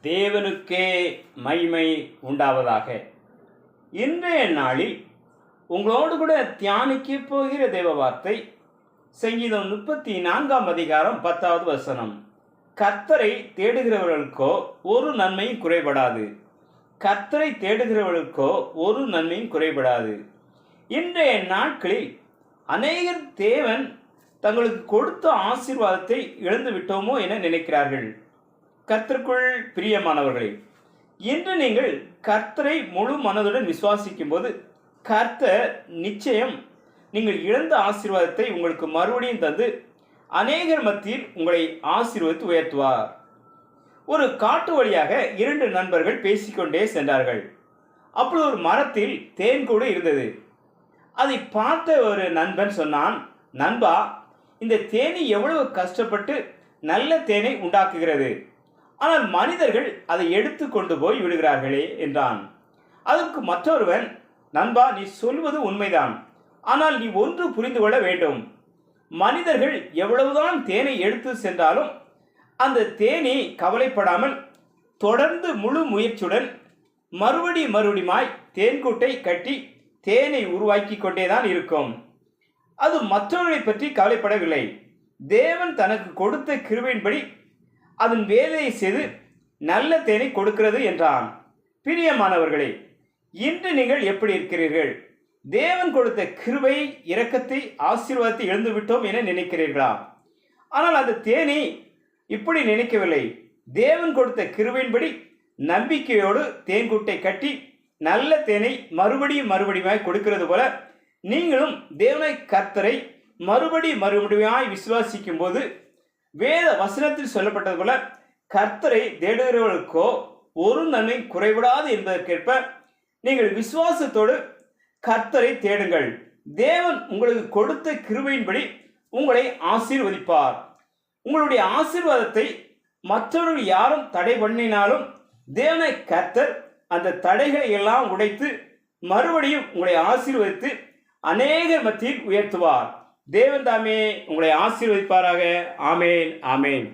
தேவனுக்கே மகிமை உண்டாவதாக. இன்றைய நாளில் உங்களோடு கூட தியானிக்க போகிற தேவ வார்த்தை சங்கீதம் 34 அதிகாரம் 10வது வசனம். கர்த்தரை தேடுகிறவர்களுக்கோ ஒரு நன்மையும் குறைபடாது. கர்த்தரை தேடுகிறவர்களுக்கோ ஒரு நன்மையும் குறைபடாது. இன்றைய நாட்களில் அநேகர் தேவன் தங்களுக்கு கொடுத்த ஆசீர்வாதத்தை இழந்து விட்டோமோ என நினைக்கிறார்கள். கர்த்தருக்குள் பிரியமானவர்களே, இன்று நீங்கள் கர்த்தரை முழு மனதுடன் விசுவாசிக்கும் போது கர்த்தர் நிச்சயம் நீங்கள் இழந்த ஆசீர்வாதத்தை உங்களுக்கு மறுபடியும் தந்து அநேகர் மத்தியில் உங்களை ஆசீர்வதித்து உயர்த்துவார். ஒரு காட்டு வழியாக 2 நண்பர்கள் பேசிக்கொண்டே சென்றார்கள். அப்பொழுது ஒரு மரத்தில் தேன் கூடு இருந்தது. அதை பார்த்த ஒரு நண்பன் சொன்னான், நண்பா, இந்த தேனி எவ்வளவு கஷ்டப்பட்டு நல்ல தேனை உண்டாக்குகிறது, ஆனால் மனிதர்கள் அதை எடுத்து கொண்டு போய் விடுகிறார்களே என்றான். அதற்கு மற்றொருவன், நண்பா, நீ சொல்வது உண்மைதான், ஆனால் நீ ஒன்று புரிந்து கொள்ள வேண்டும். மனிதர்கள் எவ்வளவுதான் தேனை எடுத்து சென்றாலும் அந்த தேனி கவலைப்படாமல் தொடர்ந்து முழு முயற்சியுடன் மறுபடியுமாய் தேன்கூட்டை கட்டி தேனை உருவாக்கி கொண்டேதான் இருக்கும். அது மற்றவர்களை பற்றி கவலைப்படவில்லை. தேவன் தனக்கு கொடுத்த கிருபையின்படி அதன் வேலையை செய்து நல்ல தேனை கொடுக்கிறது என்றான். பிரியமானவர்களே, இன்று நீங்கள் எப்படி இருக்கிறீர்கள்? தேவன் கொடுத்த கிருபை, இரக்கத்தை, ஆசீர்வாதத்தை இழந்து விட்டோம் என நினைக்கிறீர்களா? ஆனால் அந்த தேனி இப்படி நினைக்கவில்லை. தேவன் கொடுத்த கிருபையின்படி நம்பிக்கையோடு தேன்கூட்டை கட்டி நல்ல தேனை மறுபடியுமாய் கொடுக்கிறது போல நீங்களும் தேவனை கர்த்தரை மறுபடியுமாய் விசுவாசிக்கும் போது வேத வசனத்தில் சொல்லப்பட்டது போல கர்த்தரை தேடுகிறவர்களுக்கோ ஒரு நன்மை குறைபடாது என்பதற்கேற்ப நீங்கள் விசுவாசத்தோடு கர்த்தரை தேடுங்கள். தேவன் உங்களுக்கு கொடுத்த கிருபையின்படி உங்களை ஆசீர்வதிப்பார். உங்களுடைய ஆசீர்வாதத்தை மற்றவர்கள் யாரும் தடை பண்ணினாலும் தேவனை கர்த்தர் அந்த தடைகளை எல்லாம் உடைத்து மறுபடியும் உங்களை ஆசீர்வதித்து அநேகர் மத்தியில் உயர்த்துவார். தேவன் தாமே உங்களை ஆசீர்வதிப்பாராக. ஆமேன், ஆமேன்.